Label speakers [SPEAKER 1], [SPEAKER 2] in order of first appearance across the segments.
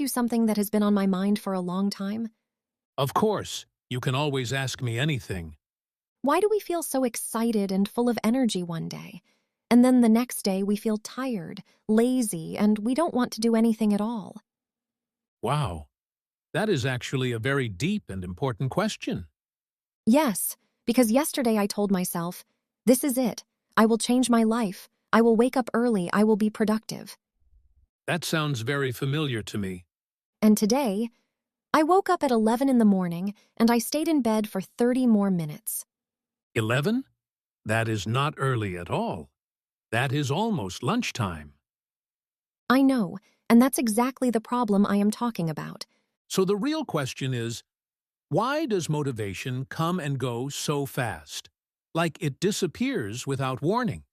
[SPEAKER 1] you something that has been on my mind for a long time?
[SPEAKER 2] Of course, you can always ask me anything.
[SPEAKER 1] Why do we feel so excited and full of energy one day, and then the next day we feel tired, lazy, and we don't want to do anything at all?
[SPEAKER 2] Wow, that is actually a very deep and important question.
[SPEAKER 1] Yes, because yesterday I told myself, this is it. I will change my life. I will wake up early. I will be productive.
[SPEAKER 2] That sounds very familiar to me.
[SPEAKER 1] And today, I woke up at 11 in the morning and I stayed in bed for 30 more minutes.
[SPEAKER 2] 11? That is not early at all. That is almost lunchtime.
[SPEAKER 1] I know, and that's exactly the problem I am talking about.
[SPEAKER 2] So the real question is, why does motivation come and go so fast? Like it disappears without warning.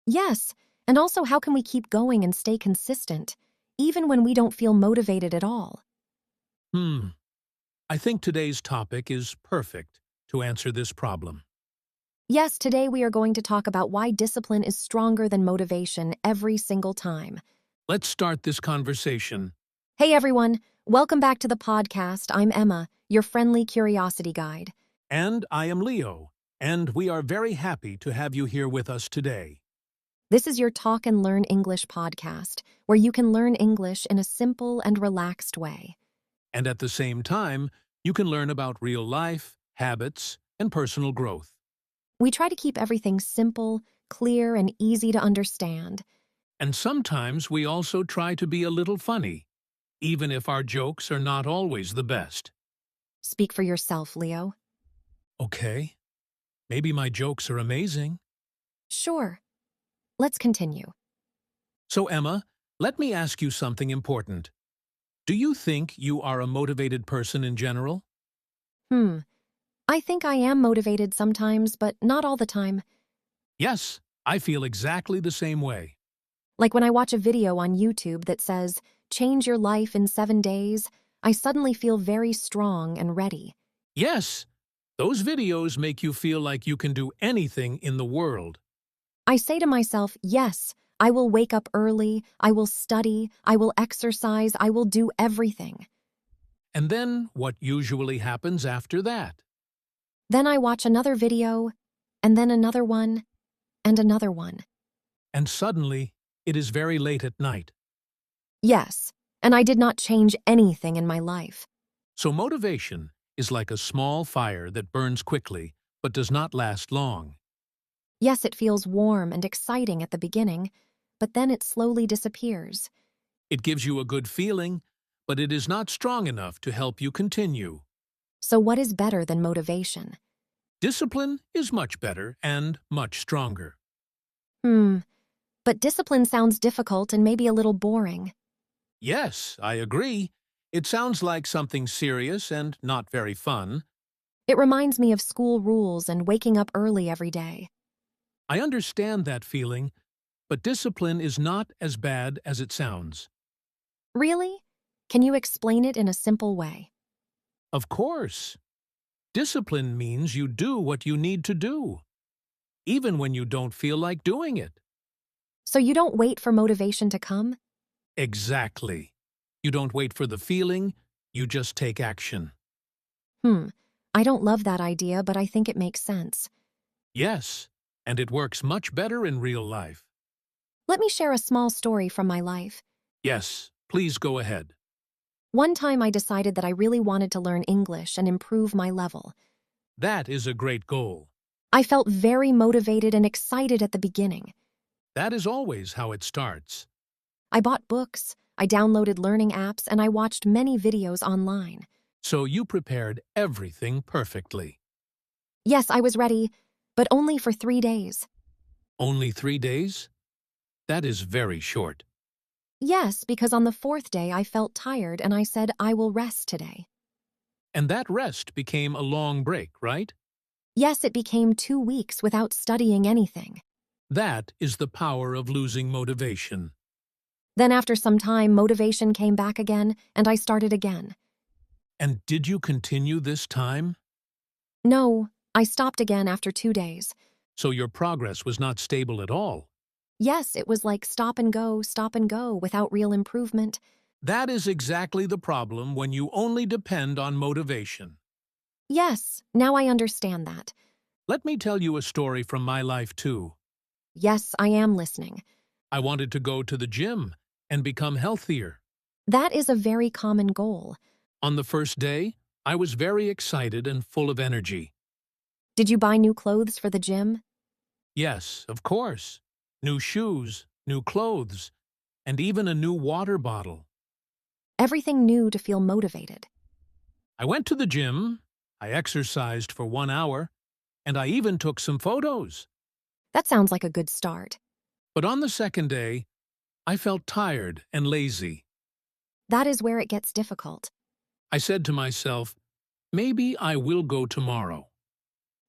[SPEAKER 1] Yes, and also how can we keep going and stay consistent, even when we don't feel motivated at all?
[SPEAKER 2] Hmm, I think today's topic is perfect to answer this problem.
[SPEAKER 1] Yes, today we are going to talk about why discipline is stronger than motivation every single time.
[SPEAKER 2] Let's start this conversation.
[SPEAKER 1] Hey everyone, welcome back to the podcast. I'm Emma, your friendly curiosity guide.
[SPEAKER 2] And I am Leo, and we are very happy to have you here with us today.
[SPEAKER 1] This is your Talk and Learn English podcast, where you can learn English in a simple and relaxed way.
[SPEAKER 2] And at the same time, you can learn about real life, habits, and personal growth.
[SPEAKER 1] We try to keep everything simple, clear, and easy to understand.
[SPEAKER 2] And sometimes we also try to be a little funny, even if our jokes are not always the best.
[SPEAKER 1] Speak for yourself, Leo.
[SPEAKER 2] Okay, maybe my jokes are amazing.
[SPEAKER 1] Sure. Let's continue.
[SPEAKER 2] So Emma, let me ask you something important. Do you think you are a motivated person in general?
[SPEAKER 1] I think I am motivated sometimes, but not all the time.
[SPEAKER 2] Yes, I feel exactly the same way.
[SPEAKER 1] Like when I watch a video on YouTube that says, change your life in 7 days, I suddenly feel very strong and ready.
[SPEAKER 2] Yes, those videos make you feel like you can do anything in the world.
[SPEAKER 1] I say to myself, yes, I will wake up early, I will study, I will exercise, I will do everything.
[SPEAKER 2] And then what usually happens after that?
[SPEAKER 1] Then I watch another video, and then another one, and another one.
[SPEAKER 2] And suddenly, it is very late at night.
[SPEAKER 1] Yes, and I did not change anything in my life.
[SPEAKER 2] So motivation is like a small fire that burns quickly but does not last long.
[SPEAKER 1] Yes, it feels warm and exciting at the beginning, but then it slowly disappears.
[SPEAKER 2] It gives you a good feeling, but it is not strong enough to help you continue.
[SPEAKER 1] So what is better than motivation?
[SPEAKER 2] Discipline is much better and much stronger.
[SPEAKER 1] But discipline sounds difficult and maybe a little boring.
[SPEAKER 2] Yes, I agree. It sounds like something serious and not very fun.
[SPEAKER 1] It reminds me of school rules and waking up early every day.
[SPEAKER 2] I understand that feeling, but discipline is not as bad as it sounds.
[SPEAKER 1] Really? Can you explain it in a simple way?
[SPEAKER 2] Of course. Discipline means you do what you need to do, even when you don't feel like doing it.
[SPEAKER 1] So you don't wait for motivation to come?
[SPEAKER 2] Exactly. You don't wait for the feeling, you just take action.
[SPEAKER 1] I don't love that idea, but I think it makes sense.
[SPEAKER 2] Yes, and it works much better in real life.
[SPEAKER 1] Let me share a small story from my life.
[SPEAKER 2] Yes, please go ahead.
[SPEAKER 1] One time I decided that I really wanted to learn English and improve my level.
[SPEAKER 2] That is a great goal.
[SPEAKER 1] I felt very motivated and excited at the beginning.
[SPEAKER 2] That is always how it starts.
[SPEAKER 1] I bought books, I downloaded learning apps, and I watched many videos online.
[SPEAKER 2] So you prepared everything perfectly.
[SPEAKER 1] Yes, I was ready, but only for 3 days.
[SPEAKER 2] Only 3 days? That is very short.
[SPEAKER 1] Yes, because on the 4th day I felt tired and I said I will rest today.
[SPEAKER 2] And that rest became a long break, right?
[SPEAKER 1] Yes, it became 2 weeks without studying anything.
[SPEAKER 2] That is the power of losing motivation.
[SPEAKER 1] Then after some time, motivation came back again, and I started again.
[SPEAKER 2] And did you continue this time?
[SPEAKER 1] No, I stopped again after 2 days.
[SPEAKER 2] So your progress was not stable at all.
[SPEAKER 1] Yes, it was like stop and go without real improvement.
[SPEAKER 2] That is exactly the problem when you only depend on motivation.
[SPEAKER 1] Yes, now I understand that.
[SPEAKER 2] Let me tell you a story from my life, too.
[SPEAKER 1] Yes, I am listening.
[SPEAKER 2] I wanted to go to the gym and become healthier.
[SPEAKER 1] That is a very common goal.
[SPEAKER 2] On the first day, I was very excited and full of energy.
[SPEAKER 1] Did you buy new clothes for the gym?
[SPEAKER 2] Yes, of course. New shoes, new clothes, and even a new water bottle.
[SPEAKER 1] Everything new to feel motivated.
[SPEAKER 2] I went to the gym, I exercised for 1 hour, and I even took some photos.
[SPEAKER 1] That sounds like a good start.
[SPEAKER 2] But on the second day, I felt tired and lazy.
[SPEAKER 1] That is where it gets difficult.
[SPEAKER 2] I said to myself, maybe I will go tomorrow.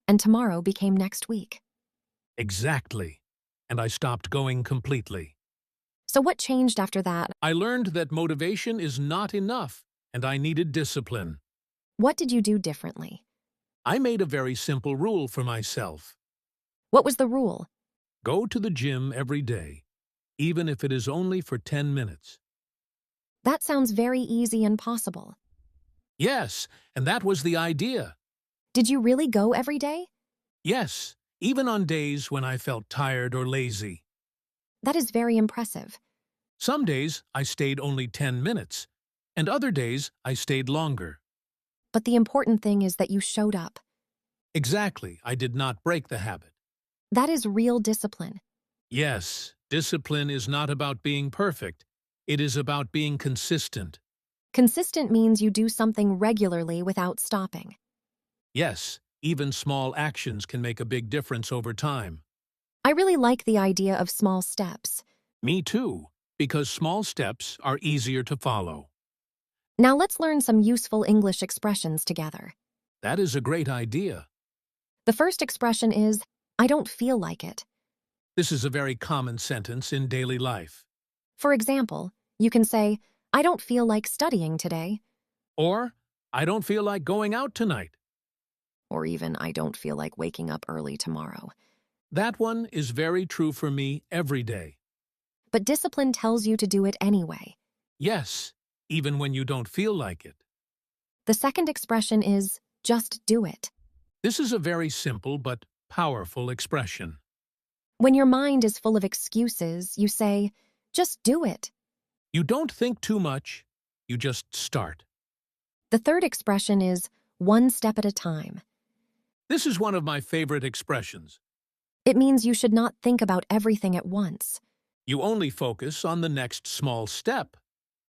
[SPEAKER 1] And tomorrow became next week.
[SPEAKER 2] Exactly. And I stopped going completely.
[SPEAKER 1] So what changed after that?
[SPEAKER 2] I learned that motivation is not enough, and I needed discipline.
[SPEAKER 1] What did you do differently?
[SPEAKER 2] I made a very simple rule for myself.
[SPEAKER 1] What was the rule?
[SPEAKER 2] Go to the gym every day, even if it is only for 10 minutes.
[SPEAKER 1] That sounds very easy and possible.
[SPEAKER 2] Yes, and that was the idea.
[SPEAKER 1] Did you really go every day?
[SPEAKER 2] Yes, even on days when I felt tired or lazy.
[SPEAKER 1] That is very impressive.
[SPEAKER 2] Some days I stayed only 10 minutes, and other days I stayed longer.
[SPEAKER 1] But the important thing is that you showed up.
[SPEAKER 2] Exactly, I did not break the habit.
[SPEAKER 1] That is real discipline.
[SPEAKER 2] Yes, discipline is not about being perfect. It is about being consistent.
[SPEAKER 1] Consistent means you do something regularly without stopping.
[SPEAKER 2] Yes, even small actions can make a big difference over time.
[SPEAKER 1] I really like the idea of small steps.
[SPEAKER 2] Me too, because small steps are easier to follow.
[SPEAKER 1] Now let's learn some useful English expressions together.
[SPEAKER 2] That is a great idea.
[SPEAKER 1] The first expression is, I don't feel like it.
[SPEAKER 2] This is a very common sentence in daily life.
[SPEAKER 1] For example, you can say, I don't feel like studying today.
[SPEAKER 2] Or, I don't feel like going out tonight.
[SPEAKER 1] Or even, I don't feel like waking up early tomorrow.
[SPEAKER 2] That one is very true for me every day.
[SPEAKER 1] But discipline tells you to do it anyway.
[SPEAKER 2] Yes, even when you don't feel like it.
[SPEAKER 1] The second expression is, just do it.
[SPEAKER 2] This is a very simple but powerful expression.
[SPEAKER 1] When your mind is full of excuses, you say, just do it.
[SPEAKER 2] You don't think too much, you just start.
[SPEAKER 1] The third expression is, one step at a time.
[SPEAKER 2] This is one of my favorite expressions.
[SPEAKER 1] It means you should not think about everything at once.
[SPEAKER 2] You only focus on the next small step.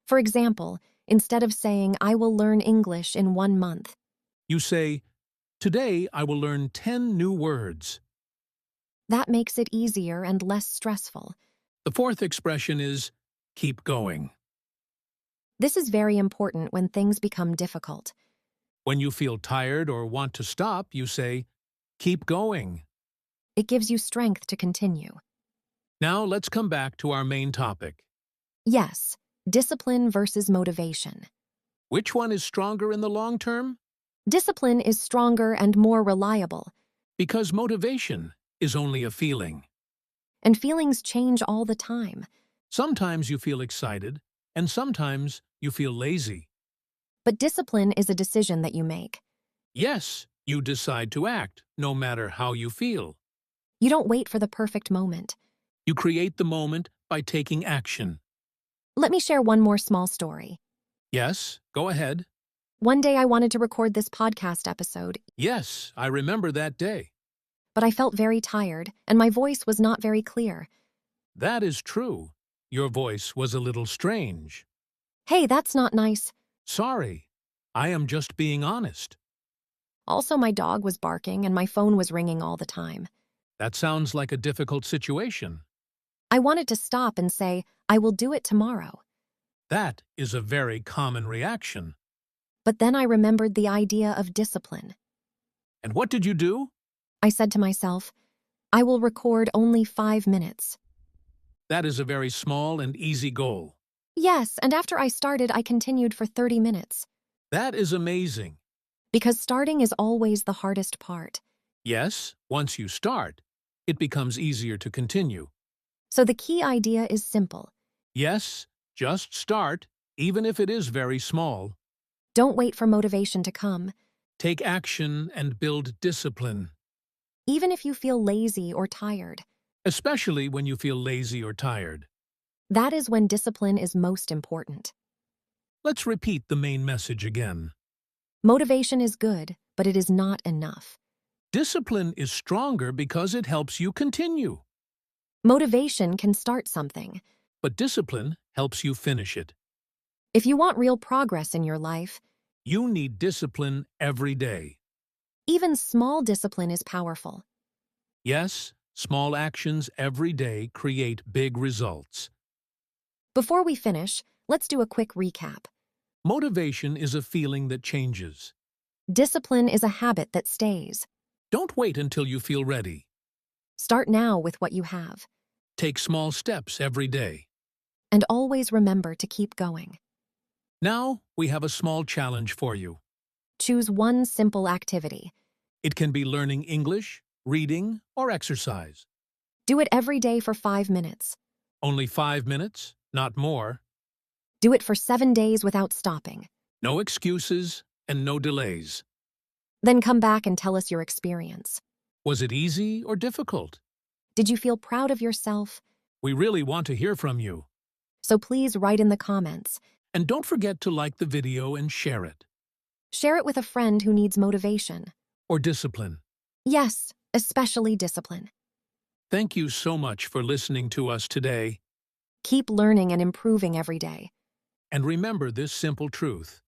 [SPEAKER 1] For example, instead of saying, I will learn English in 1 month,
[SPEAKER 2] You say, today I will learn 10 new words.
[SPEAKER 1] that makes it easier and less stressful.
[SPEAKER 2] The fourth expression is, keep going.
[SPEAKER 1] This is very important when things become difficult.
[SPEAKER 2] When you feel tired or want to stop, you say, keep going.
[SPEAKER 1] It gives you strength to continue.
[SPEAKER 2] Now let's come back to our main topic.
[SPEAKER 1] Yes, discipline versus motivation.
[SPEAKER 2] Which one is stronger in the long term?
[SPEAKER 1] Discipline is stronger and more reliable,
[SPEAKER 2] Because motivation is only a feeling.
[SPEAKER 1] and feelings change all the time.
[SPEAKER 2] Sometimes you feel excited, and sometimes you feel lazy.
[SPEAKER 1] But discipline is a decision that you make.
[SPEAKER 2] Yes, you decide to act, no matter how you feel.
[SPEAKER 1] You don't wait for the perfect moment.
[SPEAKER 2] You create the moment by taking action.
[SPEAKER 1] Let me share one more small story.
[SPEAKER 2] Yes, go ahead.
[SPEAKER 1] One day I wanted to record this podcast episode,
[SPEAKER 2] Yes, I remember that day.
[SPEAKER 1] but I felt very tired and my voice was not very clear.
[SPEAKER 2] That is true. Your voice was a little strange.
[SPEAKER 1] Hey, that's not nice.
[SPEAKER 2] Sorry, I am just being honest.
[SPEAKER 1] Also, my dog was barking and my phone was ringing all the time.
[SPEAKER 2] That sounds like a difficult situation.
[SPEAKER 1] I wanted to stop and say, I will do it tomorrow.
[SPEAKER 2] That is a very common reaction.
[SPEAKER 1] But then I remembered the idea of discipline.
[SPEAKER 2] And what did you do?
[SPEAKER 1] I said to myself, I will record only 5 minutes.
[SPEAKER 2] That is a very small and easy goal.
[SPEAKER 1] Yes, and after I started, I continued for 30 minutes.
[SPEAKER 2] That is amazing.
[SPEAKER 1] Because starting is always the hardest part.
[SPEAKER 2] Yes, once you start, it becomes easier to continue.
[SPEAKER 1] So the key idea is simple.
[SPEAKER 2] Yes, just start even if it is very small.
[SPEAKER 1] Don't wait for motivation to come.
[SPEAKER 2] Take action and build discipline,
[SPEAKER 1] Even if you feel lazy or tired,
[SPEAKER 2] especially when you feel lazy or tired.
[SPEAKER 1] that is when discipline is most important.
[SPEAKER 2] Let's repeat the main message again.
[SPEAKER 1] Motivation is good, but it is not enough.
[SPEAKER 2] Discipline is stronger because it helps you continue,
[SPEAKER 1] Motivation can start something.
[SPEAKER 2] but discipline helps you finish it.
[SPEAKER 1] If you want real progress in your life,
[SPEAKER 2] You need discipline every day.
[SPEAKER 1] even small discipline is powerful.
[SPEAKER 2] Yes, small actions every day create big results.
[SPEAKER 1] Before we finish, let's do a quick recap.
[SPEAKER 2] Motivation is a feeling that changes.
[SPEAKER 1] Discipline is a habit that stays.
[SPEAKER 2] Don't wait until you feel ready.
[SPEAKER 1] Start now with what you have.
[SPEAKER 2] Take small steps every day.
[SPEAKER 1] And always remember to keep going.
[SPEAKER 2] Now, we have a small challenge for you.
[SPEAKER 1] Choose one simple activity.
[SPEAKER 2] It can be learning English, reading, or exercise.
[SPEAKER 1] Do it every day for 5 minutes.
[SPEAKER 2] Only 5 minutes, not more.
[SPEAKER 1] Do it for 7 days without stopping.
[SPEAKER 2] No excuses and no delays.
[SPEAKER 1] Then come back and tell us your experience.
[SPEAKER 2] Was it easy or difficult?
[SPEAKER 1] Did you feel proud of yourself?
[SPEAKER 2] We really want to hear from you.
[SPEAKER 1] So please write in the comments.
[SPEAKER 2] And don't forget to like the video and share it.
[SPEAKER 1] Share it with a friend who needs motivation.
[SPEAKER 2] Or discipline.
[SPEAKER 1] Yes, especially discipline.
[SPEAKER 2] Thank you so much for listening to us today.
[SPEAKER 1] Keep learning and improving every day.
[SPEAKER 2] And remember this simple truth.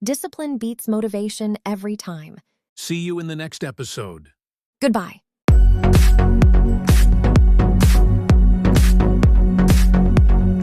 [SPEAKER 1] Discipline beats motivation every time.
[SPEAKER 2] See you in the next episode.
[SPEAKER 1] Goodbye.